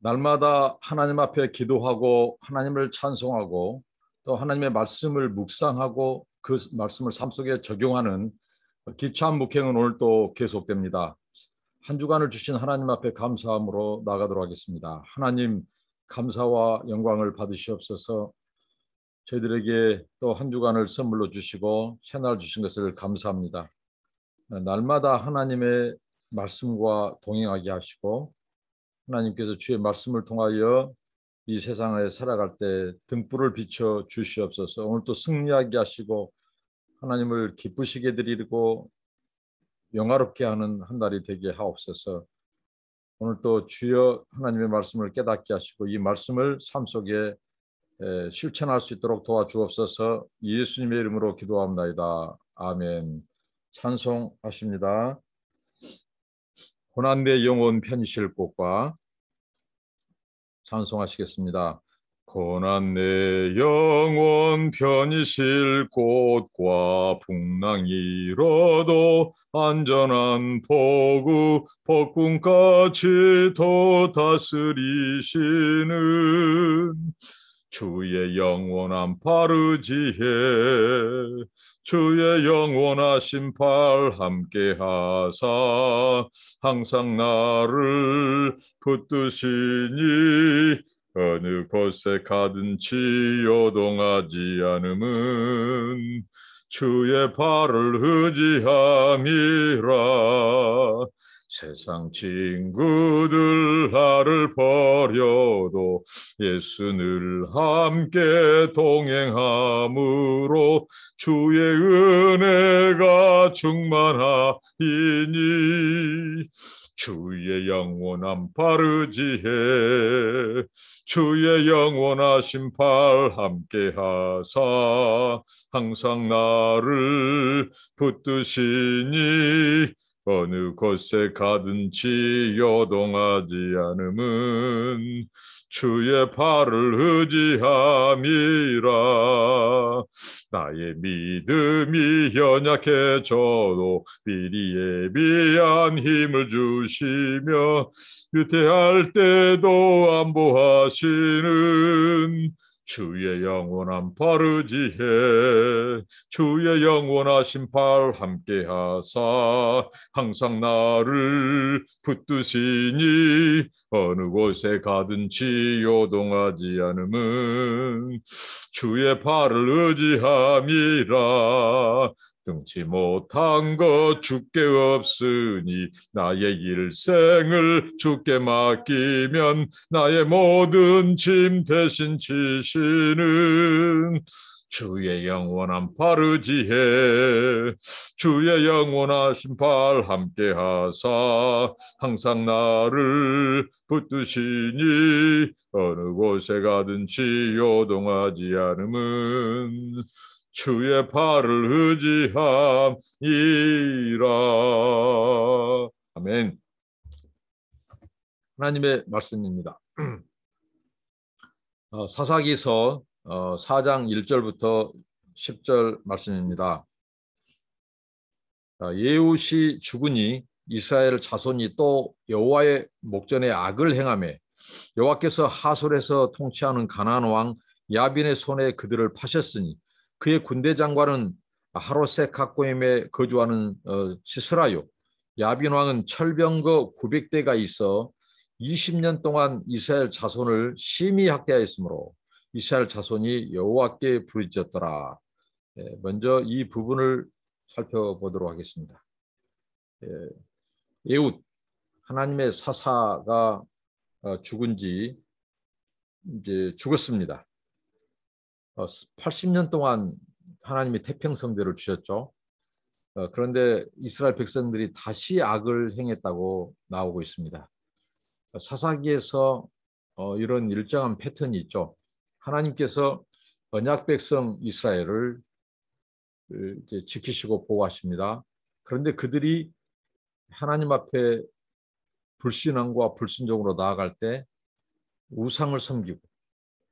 날마다 하나님 앞에 기도하고 하나님을 찬송하고 또 하나님의 말씀을 묵상하고 그 말씀을 삶 속에 적용하는 기참 묵행은 오늘 또 계속됩니다. 한 주간을 주신 하나님 앞에 감사함으로 나가도록 하겠습니다. 하나님 감사와 영광을 받으시옵소서. 저희들에게 또 한 주간을 선물로 주시고 새날 주신 것을 감사합니다. 날마다 하나님의 말씀과 동행하게 하시고 하나님께서 주의 말씀을 통하여 이 세상에 살아갈 때 등불을 비춰 주시옵소서. 오늘 또 승리하게 하시고 하나님을 기쁘시게 드리고 영화롭게 하는 한 날이 되게 하옵소서. 오늘 또 주여 하나님의 말씀을 깨닫게 하시고 이 말씀을 삶 속에 실천할 수 있도록 도와주옵소서. 예수님의 이름으로 기도합니다. 아멘. 찬송하십니다. 고난 내 영혼 편히쉴 곳과 찬송하시겠습니다. 고난 내 영혼 편히쉴 곳과 풍랑이 일어도 안전한 포구 폭군까지 더 다스리시는 주의 영원한 파르지에 주의 영원하신 팔 함께하사 항상 나를 붙드시니 어느 곳에 가든지 요동하지 않음은 주의 발을 의지함이라. 세상 친구들 나를 버려도 예수 늘 함께 동행함으로 주의 은혜가 충만하이니 주의 영원한 파르지에 주의 영원하신 팔 함께하사 항상 나를 붙드시니 어느 곳에 가든지 요동하지 않음은 주의 팔을 의지함이라. 나의 믿음이 연약해져도 미리 예비한 힘을 주시며 유태할 때도 안보하시는 주의 영원한 파르지에 주의 영원하신 팔 함께하사 항상 나를 붙드시니 어느 곳에 가든지 요동하지 않음은 주의 팔을 의지함이라. 등치 못한 것 주께 없으니 나의 일생을 주께 맡기면 나의 모든 짐 대신 지시는 주의 영원한 파르지에 주의 영원하신 팔 함께하사 항상 나를 붙드시니 어느 곳에 가든지 요동하지 않음은 주의 팔을 의지함이라. 아멘. 하나님의 말씀입니다. 사사기서 4장 1절부터 10절 말씀입니다. 예후시 죽으니 이스라엘 자손이 또 여호와의 목전에 악을 행하매 여호와께서 하솔에서 통치하는 가나안 왕 야빈의 손에 그들을 파셨으니 그의 군대 장관은 하롯셋 각고임에 거주하는 시스라요. 야빈 왕은 철병거 900대가 있어 20년 동안 이스라엘 자손을 심히 학대하였으므로 이스라엘 자손이 여호와께 부르짖었더라. 먼저 이 부분을 살펴보도록 하겠습니다. 에훗 하나님의 사사가 죽은 지 이제 죽었습니다. 80년 동안 하나님이 태평성대를 주셨죠. 그런데 이스라엘 백성들이 다시 악을 행했다고 나오고 있습니다. 사사기에서 이런 일정한 패턴이 있죠. 하나님께서 언약 백성 이스라엘을 이제 지키시고 보호하십니다. 그런데 그들이 하나님 앞에 불신앙과 불순종으로 나아갈 때 우상을 섬기고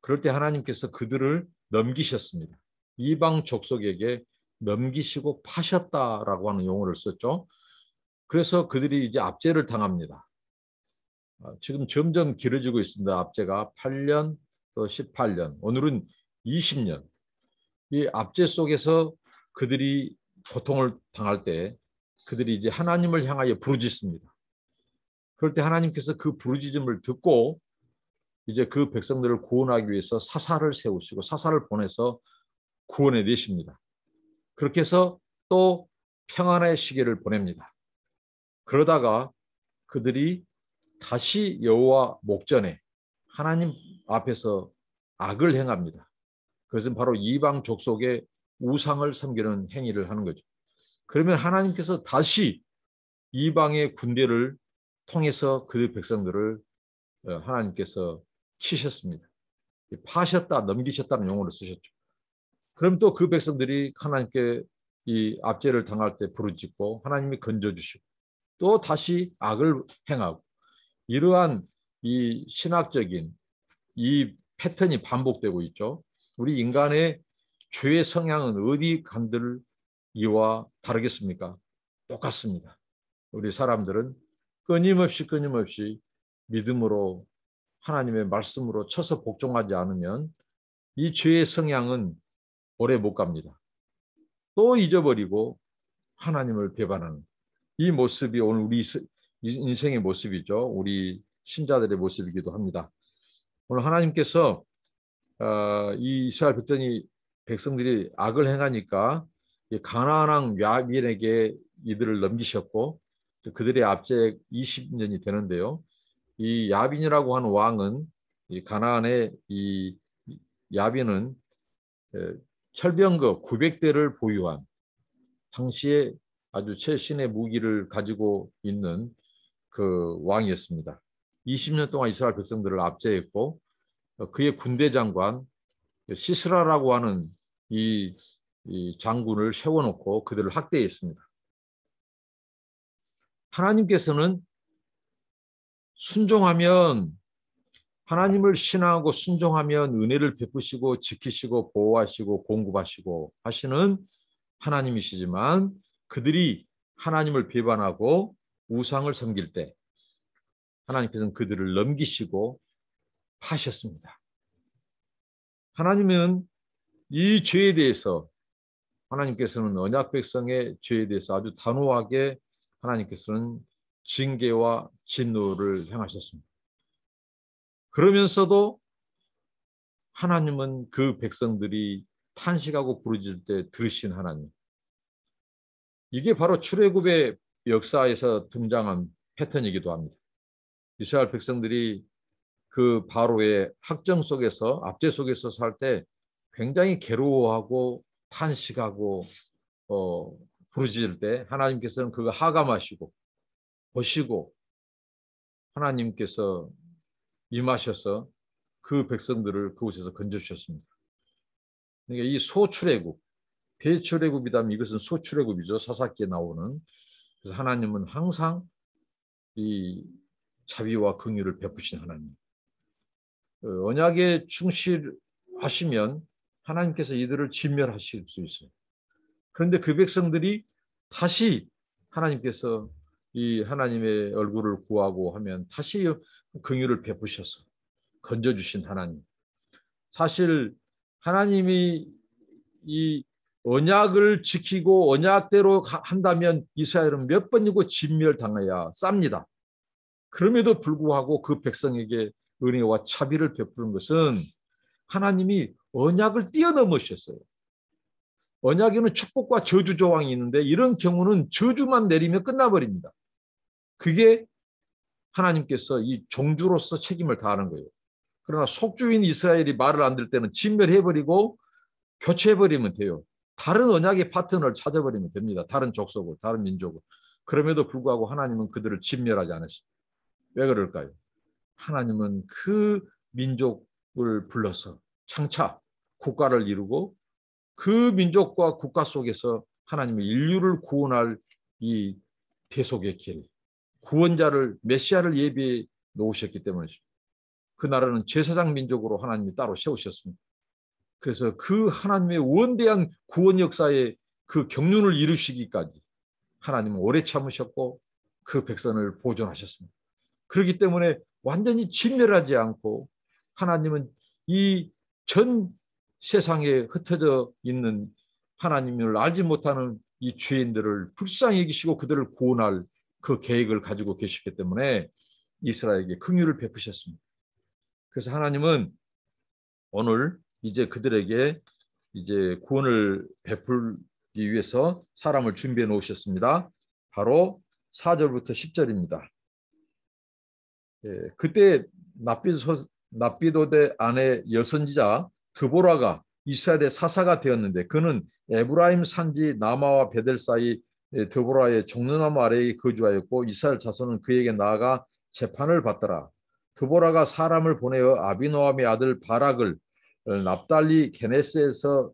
그럴 때 하나님께서 그들을 넘기셨습니다. 이방 족속에게 넘기시고 파셨다라고 하는 용어를 썼죠. 그래서 그들이 이제 압제를 당합니다. 지금 점점 길어지고 있습니다. 압제가 8년 또 18년, 오늘은 20년. 이 압제 속에서 그들이 고통을 당할 때 그들이 이제 하나님을 향하여 부르짖습니다. 그럴 때 하나님께서 그 부르짖음을 듣고 이제 그 백성들을 구원하기 위해서 사사를 세우시고 사사를 보내서 구원해 내십니다. 그렇게 해서 또 평안의 시계를 보냅니다. 그러다가 그들이 다시 여호와 목전에 하나님 앞에서 악을 행합니다. 그것은 바로 이방 족속의 우상을 섬기는 행위를 하는 거죠. 그러면 하나님께서 다시 이방의 군대를 통해서 그 백성들을 하나님께서 치셨습니다. 파셨다, 넘기셨다는 용어를 쓰셨죠. 그럼 또 그 백성들이 하나님께 이 압제를 당할 때 부르짖고 하나님이 건져주시고 또 다시 악을 행하고 이러한 이 신학적인 이 패턴이 반복되고 있죠. 우리 인간의 죄의 성향은 어디 간들 이와 다르겠습니까? 똑같습니다. 우리 사람들은 끊임없이 믿음으로 하나님의 말씀으로 쳐서 복종하지 않으면 이 죄의 성향은 오래 못 갑니다. 또 잊어버리고 하나님을 배반하는 이 모습이 오늘 우리 인생의 모습이죠. 우리 신자들의 모습이기도 합니다. 오늘 하나님께서 이 이스라엘 백성들이 악을 행하니까 가나안 왕 야빈에게 이들을 넘기셨고 그들의 압제 20년이 되는데요. 이 야빈이라고 하는 왕은 이 가나안의 이 야빈은 철병거 900대를 보유한 당시에 아주 최신의 무기를 가지고 있는 그 왕이었습니다. 20년 동안 이스라엘 백성들을 압제했고 그의 군대 장관 시스라라고 하는 이 장군을 세워놓고 그들을 학대했습니다. 하나님께서는 순종하면 하나님을 신앙하고 순종하면 은혜를 베푸시고 지키시고 보호하시고 공급하시고 하시는 하나님이시지만 그들이 하나님을 배반하고 우상을 섬길 때 하나님께서는 그들을 넘기시고 파셨습니다. 하나님은 이 죄에 대해서 하나님께서는 언약 백성의 죄에 대해서 아주 단호하게 하나님께서는 징계와 진노를 행하셨습니다. 그러면서도 하나님은 그 백성들이 탄식하고 부르짖을 때 들으신 하나님. 이게 바로 출애굽의 역사에서 등장한 패턴이기도 합니다. 이스라엘 백성들이 그 바로의 학정 속에서 압제 속에서 살 때 굉장히 괴로워하고 탄식하고 부르짖을 때 하나님께서는 그거 하감하시고 보시고 하나님께서 임하셔서 그 백성들을 그곳에서 건져주셨습니다. 그러니까 이 소출애굽, 대출애굽이라면 이것은 소출애굽이죠. 사사기에 나오는. 그래서 하나님은 항상 이 자비와 긍휼을 베푸신 하나님. 언약에 충실하시면 하나님께서 이들을 진멸하실 수 있어요. 그런데 그 백성들이 다시 하나님께서 이 하나님의 얼굴을 구하고 하면 다시 긍휼을 베푸셔서 건져주신 하나님. 사실 하나님이 이 언약을 지키고 언약대로 한다면 이스라엘은 몇 번이고 진멸당해야 쌉니다. 그럼에도 불구하고 그 백성에게 은혜와 자비를 베푸는 것은 하나님이 언약을 뛰어넘으셨어요. 언약에는 축복과 저주 조항이 있는데 이런 경우는 저주만 내리면 끝나버립니다. 그게 하나님께서 이 종주로서 책임을 다하는 거예요. 그러나 속주인 이스라엘이 말을 안 들 때는 진멸해버리고 교체해버리면 돼요. 다른 언약의 파트너를 찾아버리면 됩니다. 다른 족속을, 다른 민족을. 그럼에도 불구하고 하나님은 그들을 진멸하지 않으십니다. 왜 그럴까요? 하나님은 그 민족을 불러서 장차 국가를 이루고 그 민족과 국가 속에서 하나님의 인류를 구원할 이 대속의 길, 구원자를 메시아를 예비해 놓으셨기 때문이죠. 그 나라는 제사장 민족으로 하나님이 따로 세우셨습니다. 그래서 그 하나님의 원대한 구원 역사의 그 경륜을 이루시기까지 하나님은 오래 참으셨고 그 백성을 보존하셨습니다. 그렇기 때문에 완전히 진멸하지 않고 하나님은 이 전 세상에 흩어져 있는 하나님을 알지 못하는 이 죄인들을 불쌍히 여기시고 그들을 구원할 그 계획을 가지고 계시기 때문에 이스라엘에게 긍휼을 베푸셨습니다. 그래서 하나님은 오늘 이제 그들에게 이제 구원을 베풀기 위해서 사람을 준비해 놓으셨습니다. 바로 4절부터 10절입니다. 그때 납비도대 아내 여선지자 드보라가 이스라엘의 사사가 되었는데 그는 에브라임 산지 나마와 베델 사이 드보라의 종려나무 아래에 거주하였고 이스라엘 자손은 그에게 나아가 재판을 받더라. 드보라가 사람을 보내어 아비노함의 아들 바락을 납달리 게네스에서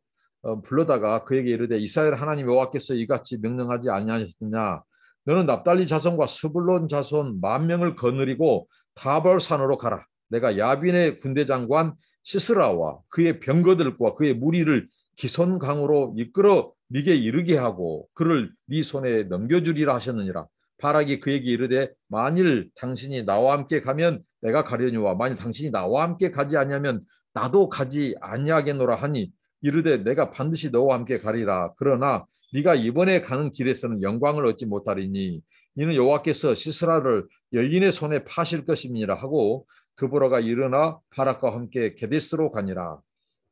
불러다가 그에게 이르되 이스라엘 하나님 여호와께서 이같이 명령하지 아니하셨느냐. 너는 납달리 자손과 스불론 자손 10,000명을 거느리고 타볼산으로 가라. 내가 야빈의 군대 장관 시스라와 그의 병거들과 그의 무리를 기손강으로 이끌어 네게 이르게 하고 그를 네 손에 넘겨주리라 하셨느니라. 바락이 그에게 이르되 만일 당신이 나와 함께 가면 내가 가려니와 만일 당신이 나와 함께 가지 아니하면 나도 가지 아니하겠노라 하니 이르되 내가 반드시 너와 함께 가리라. 그러나 네가 이번에 가는 길에서는 영광을 얻지 못하리니 이는 여호와께서 시스라를 여인의 손에 파실 것임이니라 하고 드보라가 일어나 바락과 함께 게데스로 가니라.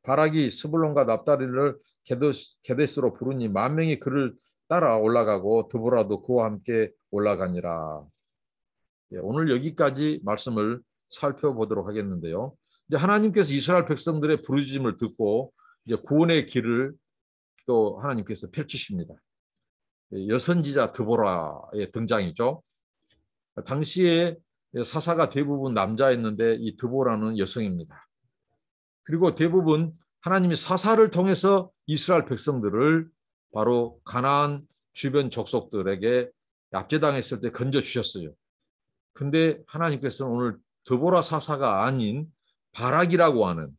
바락이 스불론과 납달리를 게데스로 부르니 10,000명이 그를 따라 올라가고 드보라도 그와 함께 올라가니라. 오늘 여기까지 말씀을 살펴보도록 하겠는데요. 이제 하나님께서 이스라엘 백성들의 부르짖음을 듣고 이제 구원의 길을 또 하나님께서 펼치십니다. 여선지자 드보라의 등장이죠. 당시에 사사가 대부분 남자였는데 이 드보라는 여성입니다. 그리고 대부분 하나님이 사사를 통해서 이스라엘 백성들을 바로 가나안 주변 족속들에게 압제당했을 때 건져주셨어요. 근데 하나님께서는 오늘 드보라 사사가 아닌 바락이라고 하는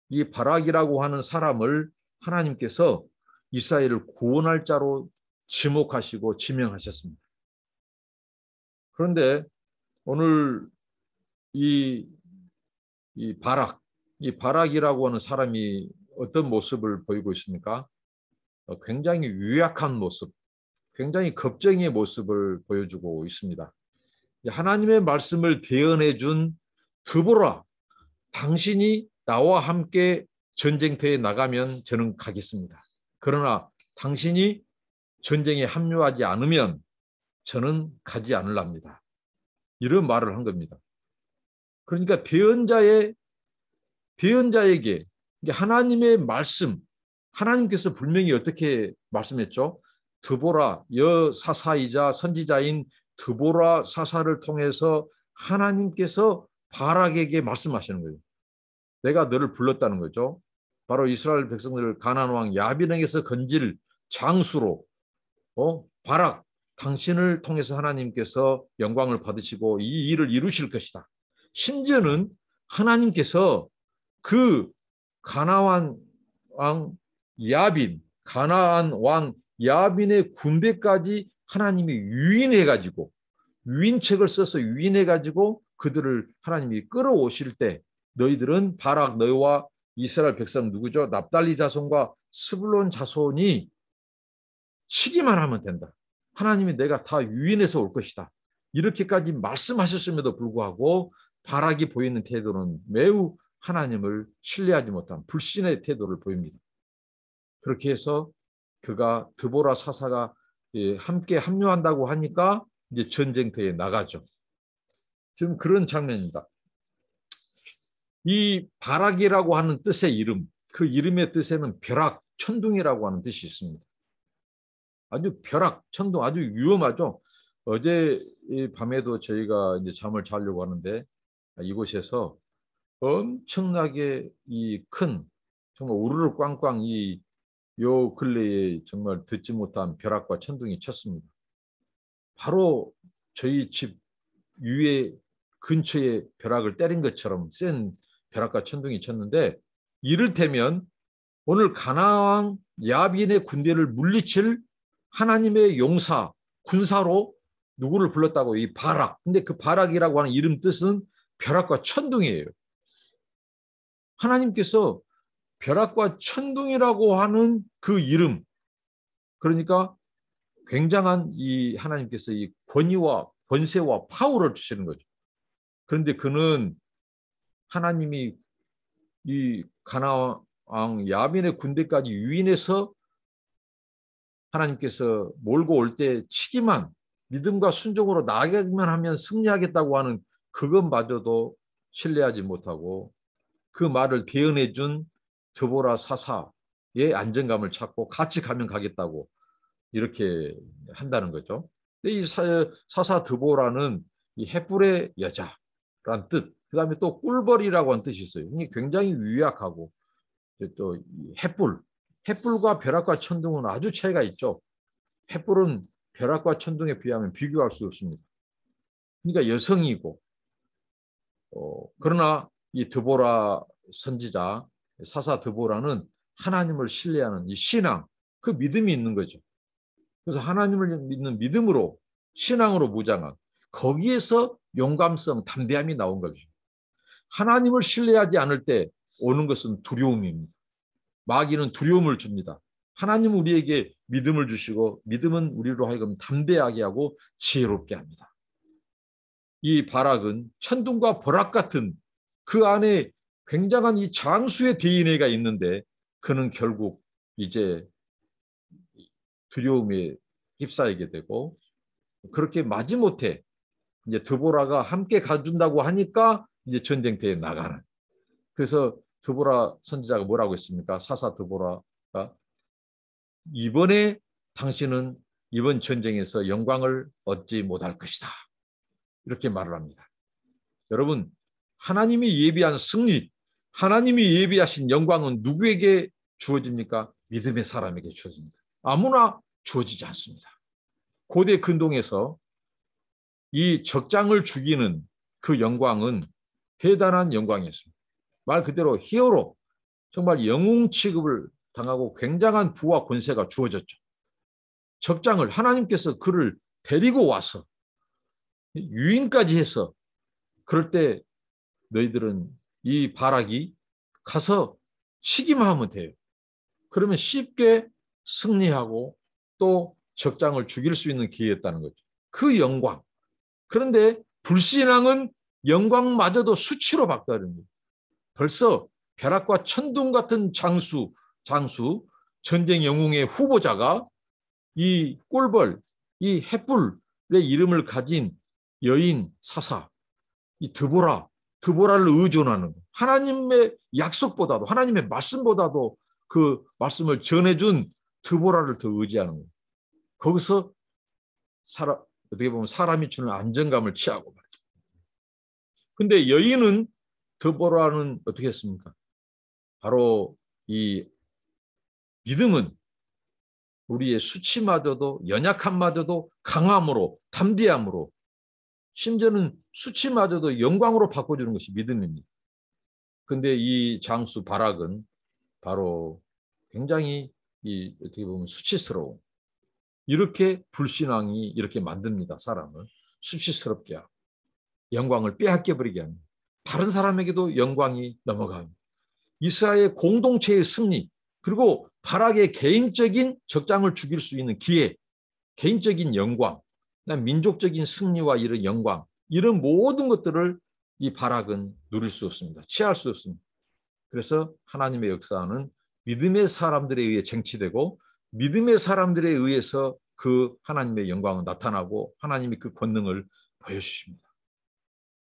이 바락이라고 하는 사람을 하나님께서 이스라엘을 구원할 자로 지목하시고 지명하셨습니다. 그런데 오늘 이 바락이라고 하는 사람이 어떤 모습을 보이고 있습니까? 굉장히 유약한 모습, 굉장히 겁쟁이의 모습을 보여주고 있습니다. 하나님의 말씀을 대언해 준 드보라, 당신이 나와 함께 전쟁터에 나가면 저는 가겠습니다. 그러나 당신이 전쟁에 합류하지 않으면 저는 가지 않으랍니다. 이런 말을 한 겁니다. 그러니까 대언자에게 하나님의 말씀, 하나님께서 분명히 어떻게 말씀했죠? 드보라, 여사사이자 선지자인 드보라 사사를 통해서 하나님께서 바락에게 말씀하시는 거예요. 내가 너를 불렀다는 거죠. 바로 이스라엘 백성들을 가나안 왕 야빈에게서 건질 장수로 바락, 당신을 통해서 하나님께서 영광을 받으시고 이 일을 이루실 것이다. 심지어는 하나님께서 그 가나안 왕 야빈의 군대까지 하나님이 유인해가지고 유인책을 써서 유인해가지고 그들을 하나님이 끌어오실 때 너희들은 바락 너희와 이스라엘 백성 누구죠? 납달리 자손과 스불론 자손이 치기만 하면 된다. 하나님이 내가 다 유인해서 올 것이다. 이렇게까지 말씀하셨음에도 불구하고 바락이 보이는 태도는 매우 하나님을 신뢰하지 못한 불신의 태도를 보입니다. 그렇게 해서 그가 드보라 사사가 함께 합류한다고 하니까 이제 전쟁터에 나가죠. 지금 그런 장면입니다. 이 바락이라고 하는 뜻의 이름, 그 이름의 뜻에는 벼락, 천둥이라고 하는 뜻이 있습니다. 아주 벼락, 천둥, 아주 위험하죠. 어제 밤에도 저희가 이제 잠을 자려고 하는데 이곳에서 엄청나게 이 큰 정말 우르르 꽝꽝 요 근래에 정말 듣지 못한 벼락과 천둥이 쳤습니다. 바로 저희 집 위에 근처에 벼락을 때린 것처럼 센 벼락과 천둥이 쳤는데 이를테면 오늘 가나안 야빈의 군대를 물리칠 하나님의 용사 군사로 누구를 불렀다고? 이 바락. 근데 그 바락이라고 하는 이름 뜻은 벼락과 천둥이에요. 하나님께서 벼락과 천둥이라고 하는 그 이름, 그러니까 굉장한 이 하나님께서 이 권위와 권세와 파워를 주시는 거죠. 그런데 그는 하나님이 이 가나안 야빈의 군대까지 유인해서 하나님께서 몰고 올 때 치기만, 믿음과 순종으로 나아가기만 하면 승리하겠다고 하는 그것마저도 신뢰하지 못하고 그 말을 대언해 준 드보라 사사의 안정감을 찾고 같이 가면 가겠다고 이렇게 한다는 거죠. 이 사사 드보라는 이 햇불의 여자란 뜻, 그 다음에 또 꿀벌이라고 하는 뜻이 있어요. 이게 굉장히 유약하고 또 햇불과 벼락과 천둥은 아주 차이가 있죠. 햇불은 벼락과 천둥에 비하면 비교할 수 없습니다. 그러니까 여성이고, 그러나 이 드보라 선지자, 사사 드보라는 하나님을 신뢰하는 이 신앙, 그 믿음이 있는 거죠. 그래서 하나님을 믿는 믿음으로, 신앙으로 무장한, 거기에서 용감성, 담대함이 나온 거죠. 하나님을 신뢰하지 않을 때 오는 것은 두려움입니다. 마귀는 두려움을 줍니다. 하나님은 우리에게 믿음을 주시고 믿음은 우리로 하여금 담대하게 하고 지혜롭게 합니다. 이 바락은 천둥과 벼락 같은 그 안에 굉장한 이 장수의 DNA가 있는데 그는 결국 이제 두려움에 휩싸이게 되고 그렇게 마지못해 이제 드보라가 함께 가준다고 하니까 이제 전쟁터에 나가는. 그래서 드보라 선지자가 뭐라고 했습니까? 사사 드보라가 이번에 당신은 이번 전쟁에서 영광을 얻지 못할 것이다. 이렇게 말을 합니다. 여러분, 하나님이 예비한 승리, 하나님이 예비하신 영광은 누구에게 주어집니까? 믿음의 사람에게 주어집니다. 아무나 주어지지 않습니다. 고대 근동에서 이 적장을 죽이는 그 영광은 대단한 영광이었습니다. 말 그대로 히어로, 정말 영웅 취급을 당하고 굉장한 부와 권세가 주어졌죠. 적장을 하나님께서 그를 데리고 와서 유인까지 해서 그럴 때 너희들은 이 바락이 가서 치기만 하면 돼요. 그러면 쉽게 승리하고 또 적장을 죽일 수 있는 기회였다는 거죠. 그 영광. 그런데 불신앙은 영광마저도 수치로 바꿔버립니다. 벌써 벼락과 천둥 같은 장수, 전쟁 영웅의 후보자가 이 꿀벌, 이 햇불의 이름을 가진 여인 사사, 이 드보라를 의존하는 하나님의 약속보다도 하나님의 말씀보다도 그 말씀을 전해준 드보라를 더 의지하는 거예요. 거기서 어떻게 보면 사람이 주는 안정감을 취하고 말이죠. 근데 여인은 드보라는 어떻게 했습니까? 바로 이 믿음은 우리의 수치마저도 연약함마저도 강함으로 담대함으로 심지어는 수치마저도 영광으로 바꿔주는 것이 믿음입니다. 그런데 이 장수 바락은 바로 굉장히 어떻게 보면 수치스러운 이렇게 불신앙이 이렇게 만듭니다. 사람을 수치스럽게 하고 영광을 빼앗겨버리게 합니다. 다른 사람에게도 영광이 넘어갑니다. 이스라엘 공동체의 승리 그리고 바락의 개인적인 적장을 죽일 수 있는 기회, 개인적인 영광, 민족적인 승리와 이런 영광, 이런 모든 것들을 이 바락은 누릴 수 없습니다. 취할 수 없습니다. 그래서 하나님의 역사는 믿음의 사람들에 의해 쟁취되고 믿음의 사람들에 의해서 그 하나님의 영광은 나타나고 하나님이 그 권능을 보여주십니다.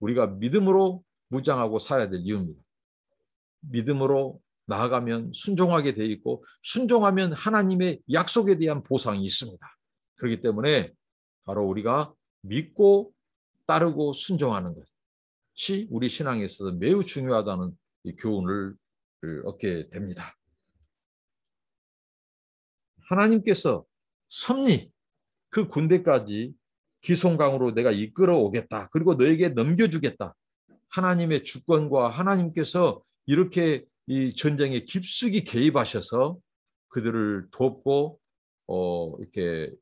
우리가 믿음으로 무장하고 살아야 될 이유입니다. 믿음으로 나아가면 순종하게 돼 있고 순종하면 하나님의 약속에 대한 보상이 있습니다. 그렇기 때문에 바로 우리가 믿고 따르고 순종하는 것이 우리 신앙에 있어서 매우 중요하다는 이 교훈을 얻게 됩니다. 하나님께서 섭리 그 군대까지 기송강으로 내가 이끌어 오겠다. 그리고 너에게 넘겨주겠다. 하나님의 주권과 하나님께서 이렇게 이 전쟁에 깊숙이 개입하셔서 그들을 돕고 이렇게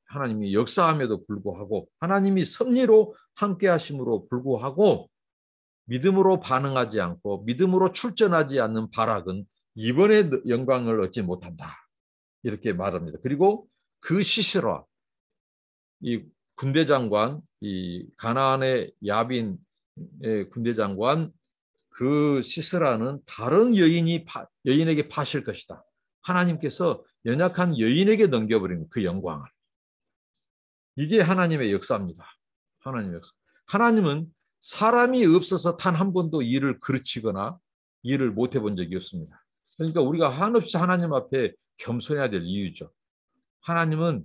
하나님이 역사함에도 불구하고 하나님이 섭리로 함께 하심으로 불구하고 믿음으로 반응하지 않고 믿음으로 출전하지 않는 바락은 이번에 영광을 얻지 못한다. 이렇게 말합니다. 그리고 그 시스라, 이 군대 장관, 이 가나안의 야빈 군대 장관, 그 시스라는 다른 여인에게 파실 것이다. 하나님께서 연약한 여인에게 넘겨버리는 그 영광을. 이게 하나님의 역사입니다. 하나님의 역사. 하나님은 사람이 없어서 단 한 번도 일을 그르치거나 일을 못 해본 적이 없습니다. 그러니까 우리가 한없이 하나님 앞에 겸손해야 될 이유죠. 하나님은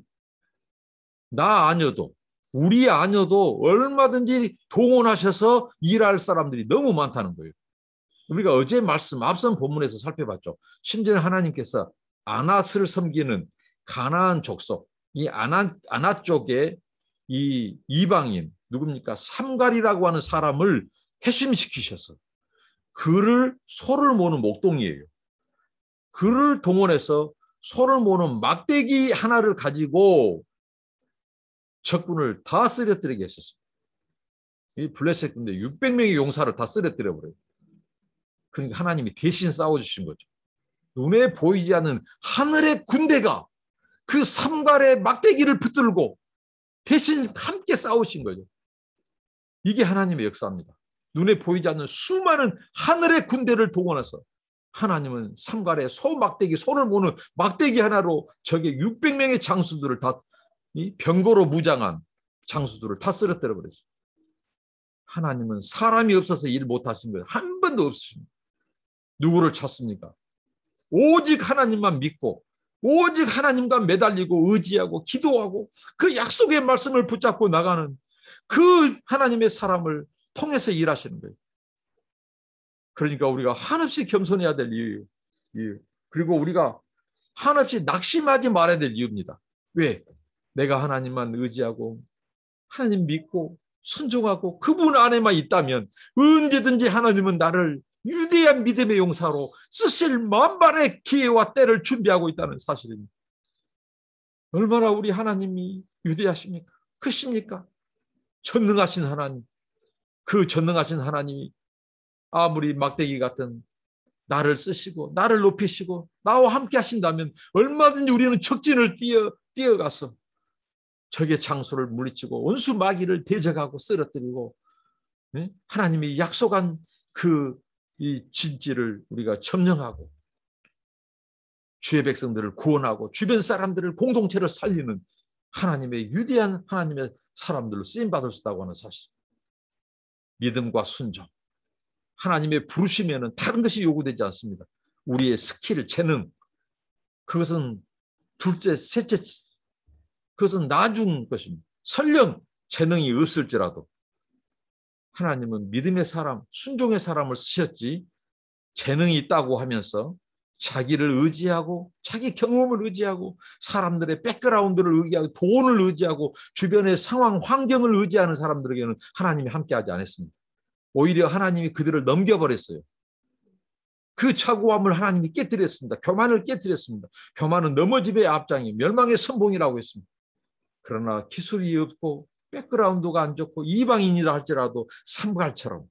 나 아니어도, 우리 아니어도 얼마든지 동원하셔서 일할 사람들이 너무 많다는 거예요. 우리가 어제 말씀 앞선 본문에서 살펴봤죠. 심지어 하나님께서 아낫을 섬기는 가나안 족속, 이 아낫 쪽에 이 이방인 누굽니까? 삼갈이라고 하는 사람을 회심시키셔서 그를 소를 모는 목동이에요. 그를 동원해서 소를 모는 막대기 하나를 가지고 적군을 다 쓰러뜨리게 했었어요. 이 블레셋 군대 600명의 용사를 다 쓰러뜨려 버려요. 그러니까 하나님이 대신 싸워주신 거죠. 눈에 보이지 않는 하늘의 군대가 그 삼갈의 막대기를 붙들고 대신 함께 싸우신 거죠. 이게 하나님의 역사입니다. 눈에 보이지 않는 수많은 하늘의 군대를 동원해서 하나님은 삼갈의 소막대기, 소를 모는 막대기 하나로 적의 600명의 장수들을 다 병거로 무장한 장수들을 다 쓰러뜨려 버렸어요. 하나님은 사람이 없어서 일 못하신 거예요. 한 번도 없으십니다. 누구를 찾습니까? 오직 하나님만 믿고 오직 하나님과 매달리고 의지하고 기도하고 그 약속의 말씀을 붙잡고 나가는 그 하나님의 사람을 통해서 일하시는 거예요. 그러니까 우리가 한없이 겸손해야 될 이유. 그리고 우리가 한없이 낙심하지 말아야 될 이유입니다. 왜? 내가 하나님만 의지하고 하나님 믿고 순종하고 그분 안에만 있다면 언제든지 하나님은 나를 위대한 믿음의 용사로 쓰실 만반의 기회와 때를 준비하고 있다는 사실입니다. 얼마나 우리 하나님이 위대하십니까? 크십니까? 전능하신 하나님. 그 전능하신 하나님이 아무리 막대기 같은 나를 쓰시고 나를 높이시고 나와 함께 하신다면 얼마든지 우리는 적진을 뛰어가서 적의 장수를 물리치고 원수 마귀를 대적하고 쓰러뜨리고 하나님이 약속한 이 진지를 우리가 점령하고 주의 백성들을 구원하고 주변 사람들을 공동체를 살리는 하나님의 위대한 하나님의 사람들로 쓰임받을 수 있다고 하는 사실. 믿음과 순종. 하나님의 부르심에는 다른 것이 요구되지 않습니다. 우리의 스킬, 재능, 그것은 둘째, 셋째, 그것은 나중 것입니다. 설령 재능이 없을지라도 하나님은 믿음의 사람, 순종의 사람을 쓰셨지 재능이 있다고 하면서 자기를 의지하고 자기 경험을 의지하고 사람들의 백그라운드를 의지하고 돈을 의지하고 주변의 상황, 환경을 의지하는 사람들에게는 하나님이 함께하지 않았습니다. 오히려 하나님이 그들을 넘겨버렸어요. 그 차고함을 하나님이 깨뜨렸습니다. 교만을 깨뜨렸습니다. 교만은 넘어짐의 앞장이 멸망의 선봉이라고 했습니다. 그러나 기술이 없고 백그라운드가 안 좋고 이방인이라 할지라도 삼갈처럼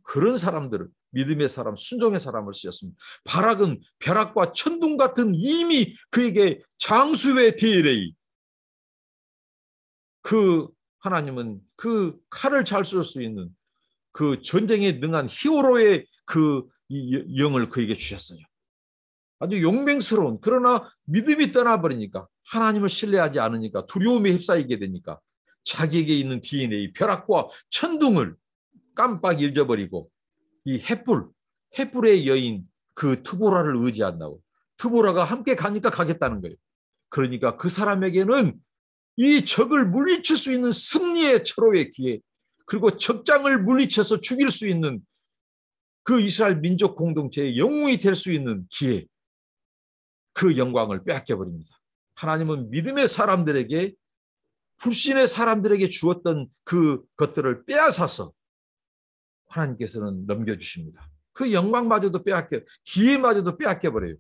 그런 사람들을 믿음의 사람, 순종의 사람을 쓰셨습니다. 바락은 벼락과 천둥 같은 이미 그에게 장수의 DNA. 그 하나님은 그 칼을 잘 쓸 수 있는 그 전쟁에 능한 히어로의 이 영을 그에게 주셨어요. 아주 용맹스러운, 그러나 믿음이 떠나버리니까 하나님을 신뢰하지 않으니까 두려움에 휩싸이게 되니까 자기에게 있는 DNA, 벼락과 천둥을 깜빡 잊어버리고 이 햇불의 여인 그 트보라를 의지한다고. 트보라가 함께 가니까 가겠다는 거예요. 그러니까 그 사람에게는 이 적을 물리칠 수 있는 승리의 철호의 기회, 그리고 적장을 물리쳐서 죽일 수 있는 그 이스라엘 민족 공동체의 영웅이 될 수 있는 기회, 그 영광을 빼앗겨버립니다. 하나님은 믿음의 사람들에게, 불신의 사람들에게 주었던 그 것들을 빼앗아서 하나님께서는 넘겨주십니다. 그 영광마저도 기회마저도 빼앗겨버려요.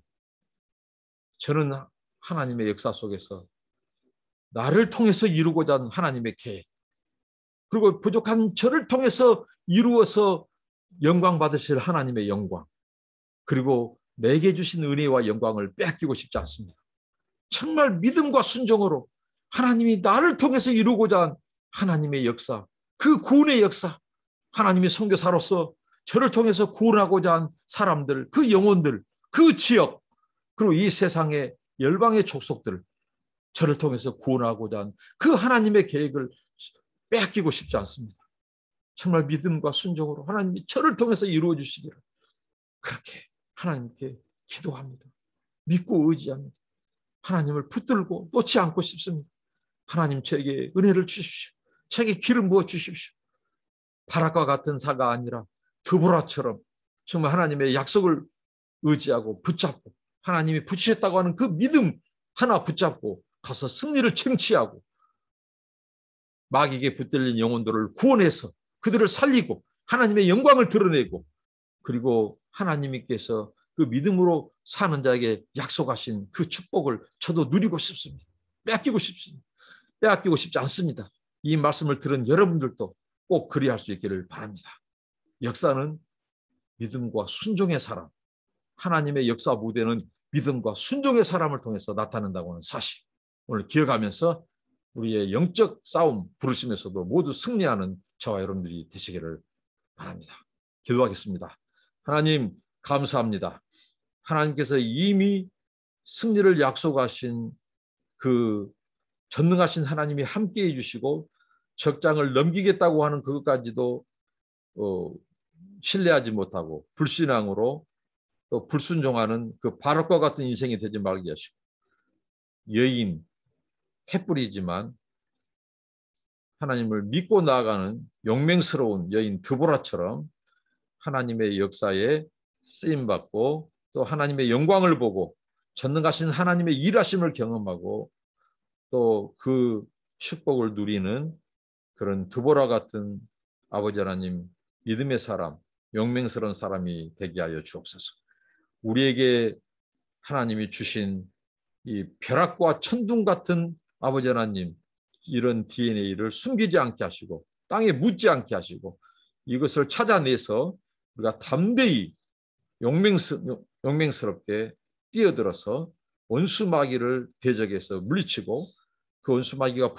저는 하나님의 역사 속에서 나를 통해서 이루고자 하는 하나님의 계획, 그리고 부족한 저를 통해서 이루어서 영광 받으실 하나님의 영광, 그리고 내게 주신 은혜와 영광을 빼앗기고 싶지 않습니다. 정말 믿음과 순종으로 하나님이 나를 통해서 이루고자 한 하나님의 역사, 그 구원의 역사, 하나님이 선교사로서 저를 통해서 구원하고자 한 사람들, 그 영혼들, 그 지역, 그리고 이 세상의 열방의 족속들, 저를 통해서 구원하고자 한 그 하나님의 계획을 빼앗기고 싶지 않습니다. 정말 믿음과 순종으로 하나님이 저를 통해서 이루어 주시기를 그렇게 하나님께 기도합니다. 믿고 의지합니다. 하나님을 붙들고 놓지 않고 싶습니다. 하나님 저에게 은혜를 주십시오. 저에게 기름 부어 주십시오. 바락과 같은 사가 아니라 드보라처럼 정말 하나님의 약속을 의지하고 붙잡고 하나님이 붙이셨다고 하는 그 믿음 하나 붙잡고 가서 승리를 쟁취하고 마귀에게 붙들린 영혼들을 구원해서 그들을 살리고 하나님의 영광을 드러내고 그리고 하나님께서 그 믿음으로 사는 자에게 약속하신 그 축복을 저도 누리고 싶습니다. 빼앗기고 싶습니다. 빼앗기고 싶지 않습니다. 이 말씀을 들은 여러분들도 꼭 그리할 수 있기를 바랍니다. 역사는 믿음과 순종의 사람, 하나님의 역사 무대는 믿음과 순종의 사람을 통해서 나타난다고 하는 사실, 오늘 기억하면서 우리의 영적 싸움 부르심에서도 모두 승리하는 저와 여러분들이 되시기를 바랍니다. 기도하겠습니다. 하나님 감사합니다. 하나님께서 이미 승리를 약속하신 그 전능하신 하나님이 함께해 주시고 적장을 넘기겠다고 하는 그것까지도 신뢰하지 못하고 불신앙으로 또 불순종하는 그 바락과 같은 인생이 되지 말게 하시고 여인 햇불이지만 하나님을 믿고 나아가는 용맹스러운 여인 드보라처럼 하나님의 역사에 쓰임받고 또 하나님의 영광을 보고 전능하신 하나님의 일하심을 경험하고 또 그 축복을 누리는 그런 드보라 같은 아버지 하나님 믿음의 사람, 용맹스러운 사람이 되게 하여 주옵소서. 우리에게 하나님이 주신 이 벼락과 천둥 같은 아버지 하나님 이런 DNA를 숨기지 않게 하시고 땅에 묻지 않게 하시고 이것을 찾아내서 우리가 담대히 용맹스럽게 뛰어들어서 원수마귀를 대적해서 물리치고 그 원수마귀가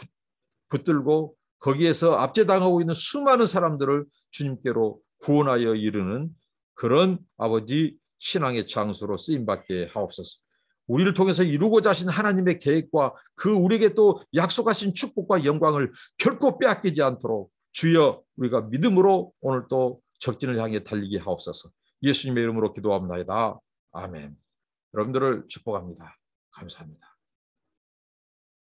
붙들고 거기에서 압제당하고 있는 수많은 사람들을 주님께로 구원하여 이르는 그런 아버지 신앙의 장소로 쓰임받게 하옵소서. 우리를 통해서 이루고자 하신 하나님의 계획과 그 우리에게 또 약속하신 축복과 영광을 결코 빼앗기지 않도록 주여 우리가 믿음으로 오늘 또 적진을 향해 달리게 하옵소서. 예수님의 이름으로 기도합니다. 아멘. 여러분들을 축복합니다. 감사합니다.